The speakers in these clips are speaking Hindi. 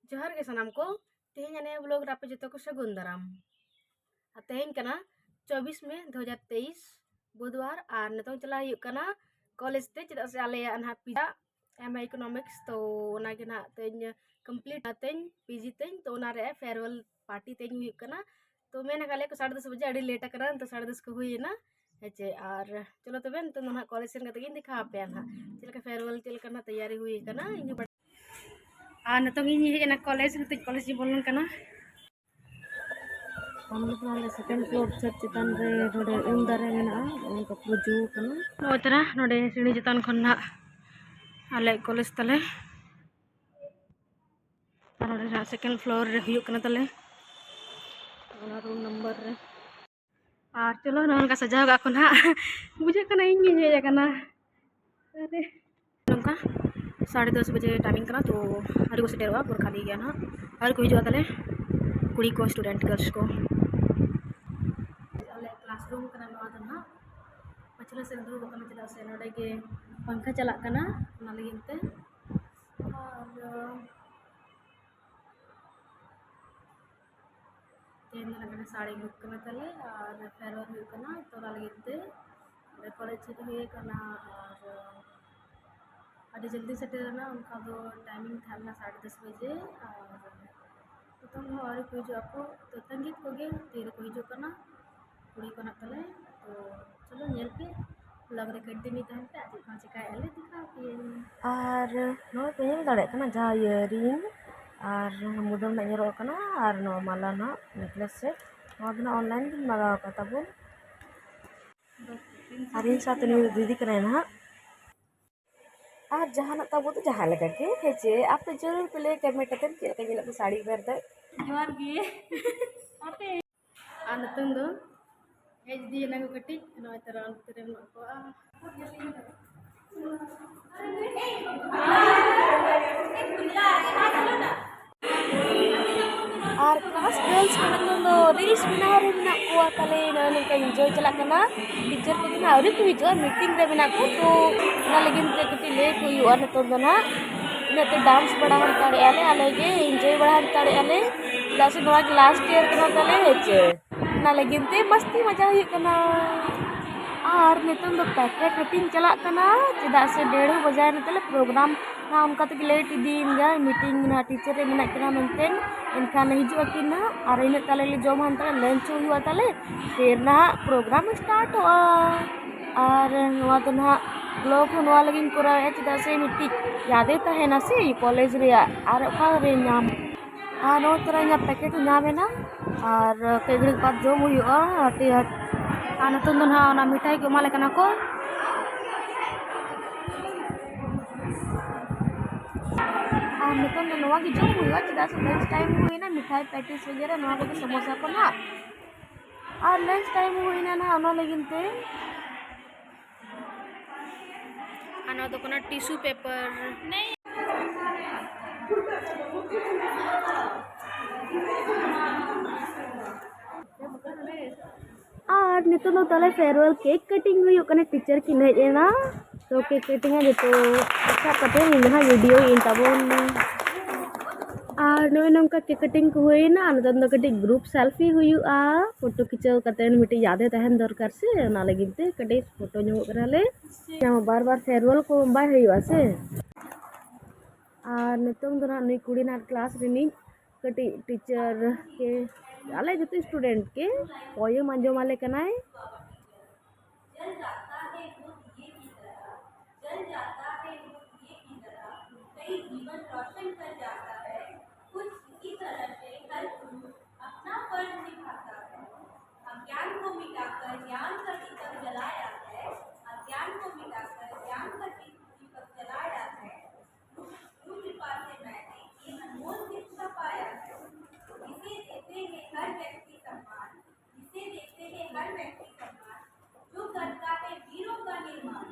जोहार के सनाम को तेहें ने ब्लॉग रापे जो को सगुन दाराम तेहें कना 24 मई 2023 बुधवार और नितों चला कॉलेज ते चेदा से आले अनहा पिजा एम इकोनॉमिक्स तो ना के ना तें कंप्लीट तें पीजी तें तो ना रे फेयरवेल पार्टी तें हुई कना तो मैंने काले को 10:30 बजे अड़ी लेट करना तो 10:30 को हुई ना हेचे और चलो तबे तो ना कॉलेज सेन कते गिन दिखा पे ना चलका फेयरवेल चलका ना तैयारी हुई कना इन और नितों इन हेजना कॉलेज नित कॉलेज बोलन कना हम लोग ना सेकंड फ्लोर छत चितान रे नोडे उन दारे मेना उनका पुजू कना नोतरा नोडे सीढ़ी चितान खन्ना आले कॉलेज तले नोडे ना सेकंड फ्लोर रे हुयु कना तले ओना रूम नंबर रे और चलो नोन का सजाव का कोना बुझे कना इन हे कना अरे नोका 10:30 बजे टाइमिंग कना तो हरि को सेटेरवा पुर खाली गया ना हरि को हिजुआ तले कुड़ी को स्टूडेंट गर्ल्स को क्लासरूम कना नवा तो ना पछले से दूर बकना चला से नोडे के पंखा चला कना ना लगिनते और तेन लगना साड़ी बुक करना तले और फेयरवेल हुई कना तो ना लगिनते कॉलेज छुट्टी हुई कना और अभी जल्दी सेटेरना उनका दो टाइमिंग था ना 10:30 बजे और तो तुम और कोई जो आपको तो संगीत को गे तेरे कोई जो करना कुड़ी को ना तले तो चलो नेल पे लग रे कंटिन्यू टाइम पे आज पांच का एले दिखा के और नो पे दड़े कना जा इयरिंग और मुदम ना ñero कना और नो माला ना नेकलेस से ना ऑनलाइन दिन लगा का तबो और इन साथ दीदी करे ना और जहाँ ना तबो तो जहाँ लगा के हेचे आप तो जरूर पहले कैमरा कतन के लगे लगे साड़ी बेर दे जोर गे आते और नतंग दो हेज दी ना को कटी नो तरह तेरे न को और क्लास गर्ल्स को नतंग रील्स बना रे बना को तले ननका एंजॉय चला कना टीचर को ना और को हिजो मीटिंग रे बना को तो ना लगिन ते कटी लेट हुई और नतंग ना इनते डांस बड़ा हम ताड़े आले आले के एंजॉय बड़ा हम ताड़े आले लास्ट नवा लास्ट ईयर कना तले हेचे ना लगिन ते मस्ती मजा हुई कना और नितंग दो पैकेट कटिंग चला कना चेदा से 1:30 बजे नतले प्रोग्राम ना उनका तो लेट दिन जा मीटिंग ना टीचर रे मेना कना मेंटेन इनखान हिजुआ कि ना और इन तले ले जम हम तले लंच हुआ तले फिर ना प्रोग्राम स्टार्ट हुआ और नवा तो ना ब्लॉग नवा लगिन करा चेदा से मिट्टी यादे तहेना से कॉलेज रे और ओका रे नाम और नो तरह nya पैकेट नाम ना और केगड़ी बाद जम हुआ टी और नतुन दो ना मिठाई को माले कना को और नितन दो नवा की जम हुआ चेदा से लंच टाइम हुई ना मिठाई पैटिस वगैरह नवा को समोसा को ना और लंच टाइम हुई ना ओना लगिनते आना तो कोना टिश्यू पेपर नहीं और नितन तले फेयरवेल केक कटिंग हुई कने टीचर की हेजना तो केक कटिंग है तो अच्छा कते इनहा वीडियो इन तबोन और नवे नमका केक कटिंग को हुई ना नतन दो कटी ग्रुप सेल्फी हुआ फोटो खिंचाव कते मिटी यादे तहन दरकार से ना लगिनते कटी फोटो ᱧᱚᱜ करले बार बार फेयरवेल को बाय हुआ से और नितंग दो ना नुई कुड़ी ना क्लास रिनी कटी टीचर के आले जते स्टूडेंट के पोयम अंजम आले कनाय कई जीवन रोशन कर जाता है कुछ इसी तरह से हर गुरु अपना फर्ज निभाता है हम ज्ञान को मिटाकर ज्ञान का दीपक जलाया है, अज्ञान को मिटाकर ज्ञान का दीपक जलाया है। गुरु कृपा से मैंने ये अनमोल शिक्षा पाया है। जिसे देते हैं हर व्यक्ति सम्मान, जिसे देते हैं हर व्यक्ति सम्मान, जो करता है वीरों का निर्माण,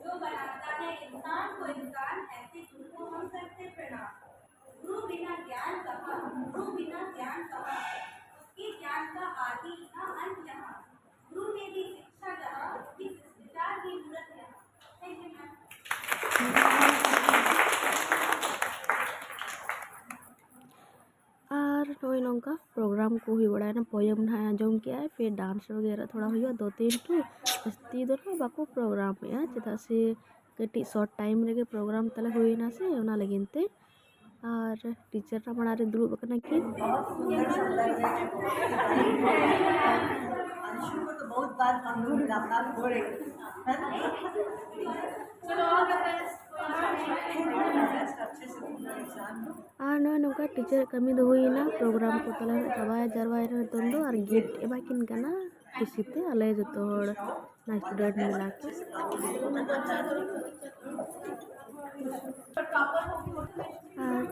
जो बनाता है इंसान को इंसान, ऐसे गुरु को हम करते प्रणाम। गुरु बिना ज्ञान कहाँ, गुरु बिना ज्ञान कहाँ, उसके ज्ञान का आदि न अंत यहाँ। गुरु ने दी शिक्षा जहाँ, उसकी शिष्टाचार की मूर्त यहाँ। Thank you ma'am. और नोई नौका प्रोग्राम को हुई बड़ा है ना, पोयम ना आंजम किया है, फिर डांस वगैरह थोड़ा हुआ 2-3 ठो जस्ती दो ना बाको प्रोग्राम है चेदा से कटी शॉर्ट टाइम रे प्रोग्राम तले हुई ना से ओना लगिनते और टीचर ना बना रे दुरुब कना की अंशु को तो बहुत बार हम लोग मुलाकात हो रही है ना। चलो ऑल द बेस्ट, अच्छे से एग्जाम और नोई नौका टीचर कमी दो हुई ना प्रोग्राम को तले चबाया जरवाय रे तंदो और गिफ्ट एबाकिन कना खुशीते अले जतो हड़ ना स्टूडेंट मिला के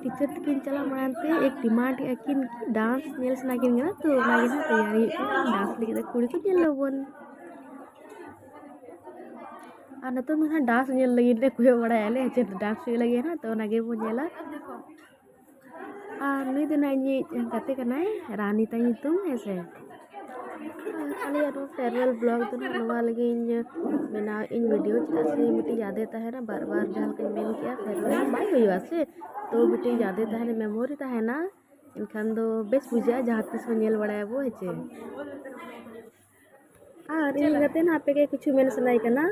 टीचर तकिन चला मानते एक डिमांड याकिन डांस नेल्स नागिन गना तो नागिन तैयारी डांस लेके कुड़ी को नेल लोबन आ नतो ना डांस नेल लगी रे कोई बड़ा आले जे डांस हुई लगे ना तो नागे बो नेला आ नई दिन आई गाते कनाय रानी ताई तुम ऐसे अली यारो फेयरवेल ब्लॉग तो नवा लगे मेना इन वीडियो चेदा से मिटी यादें तहना बार बार जहाँ के मेन किया फेयरवेल बाई हुई से तो मिटी यादें तहना मेमोरी तहना इनखान दो बेस बुझा जहाँ तीस नेल बड़ा वो हेचे और इन गते ना आपे के कुछ मेन सुनाई करना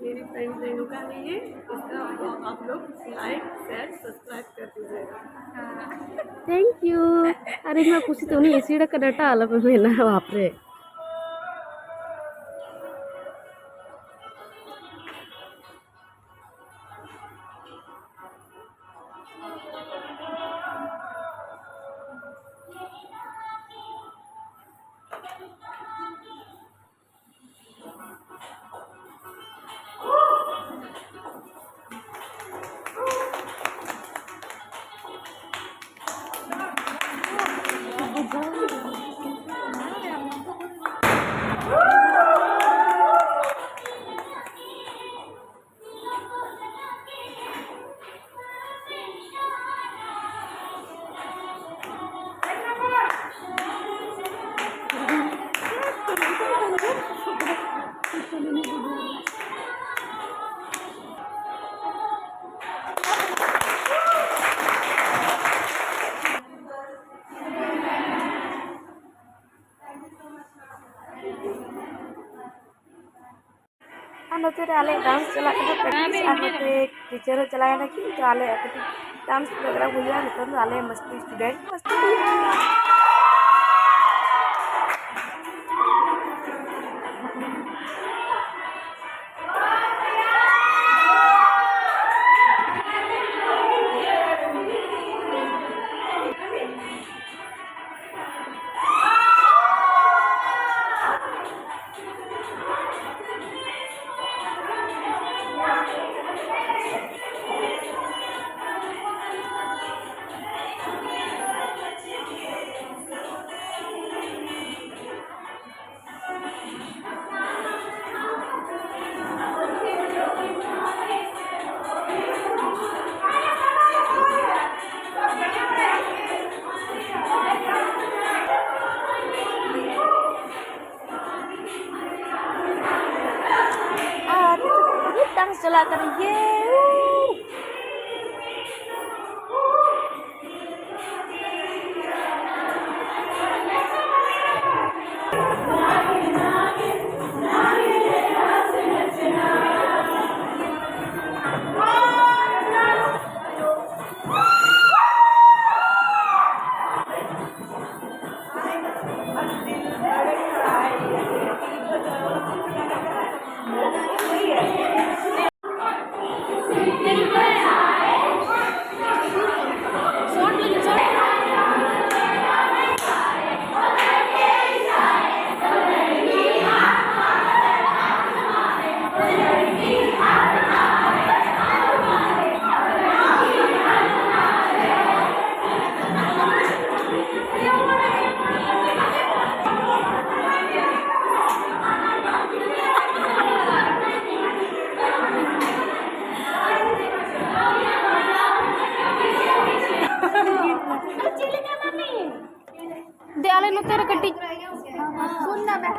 मेरी फ्रेंड रेणुका नहीं है, इसका आप लोग लाइक शेयर सब्सक्राइब कर दीजिएगा। Thank you. अरे मैं खुशी तो नहीं इसी का डाटा अलग में मेना वहाँ पे नोते आले डांस चला प्रैक्टिस आते टीचर चलाया ना कि तो आले डांस प्रोग्राम हुआ नितन आले मस्ती स्टूडेंट मस्ती डांस चला कर ये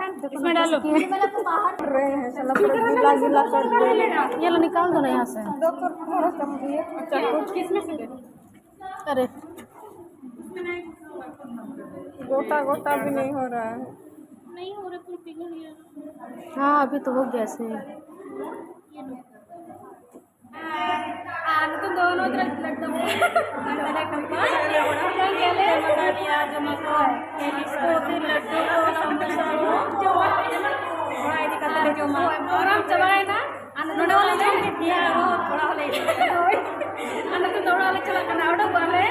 इसमें डालो रहे हैं साला पूरा गीला गीला कर दिए। ये लो निकाल दो ना यहाँ से। दो कर थोड़ा कम दिए। किसमें से अरे गोटा गोटा भी नहीं हो रहा है। नहीं हो रहा, पूरा पिघल गया। हाँ अभी तो हो गया से। तो दोनों तरफ लड्डू मैंने कंपा गेले मकानिया जमा को इसको फिर लड्डू को समोसा को थोड़ा इधर का ले जो मा प्रोग्राम चलाए ना नोडे वाले ने दिया वो थोड़ा वाले अन तो थोड़ा वाले चला करना आउट वाले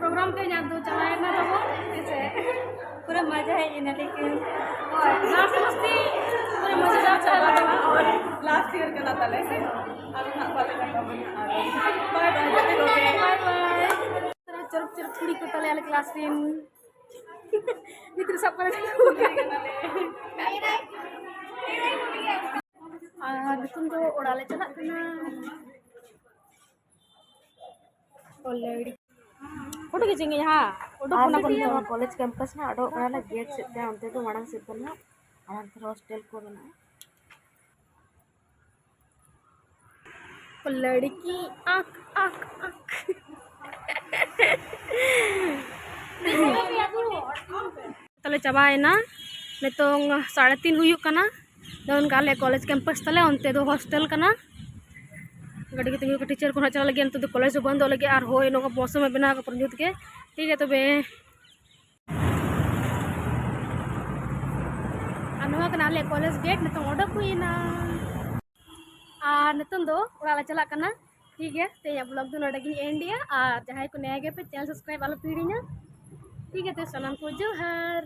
प्रोग्राम के यहाँ दो चलाए ना तो वो ऐसे पूरा मजा है इन लेकिन और लास्ट मस्ती पूरा मजेदार चला रहा और लास्ट ईयर का नाता ले से बाय बाय चुरुप चुरुप कुड़ी को तले वाले क्लास टीम नित्र सब पर नितुन तो ओडाले चला कना ऑलरेडी फोटो खींचेंगे यहाँ फोटो कोना कोना कॉलेज कैंपस में अडो ओडाले गेट से दे अंते तो मांग से करना और फिर हॉस्टल को बना लड़की आँख आँख आँख तले चाबायना नितोंग 3:30 हुयुग कना दोन काले कॉलेज कैंपस तले अंते दो हॉस्टल कना गाड़ी के तिंगु टीचर को चला लगे अंते तो कॉलेज बंद हो लगे और होय नो मौसम में बना का प्रजुत के ठीक है तबे अनवा कना ले कॉलेज गेट नितोंग ओडक हुइना और नितोंग दो ओड़ा चला कना ठीक है ते ब्लॉग दो नोडे गिन एंडिया और जहां को नया गे पे चैनल सब्सक्राइब आलो पीड़ीना ठीक है तो सलाम को जोहार।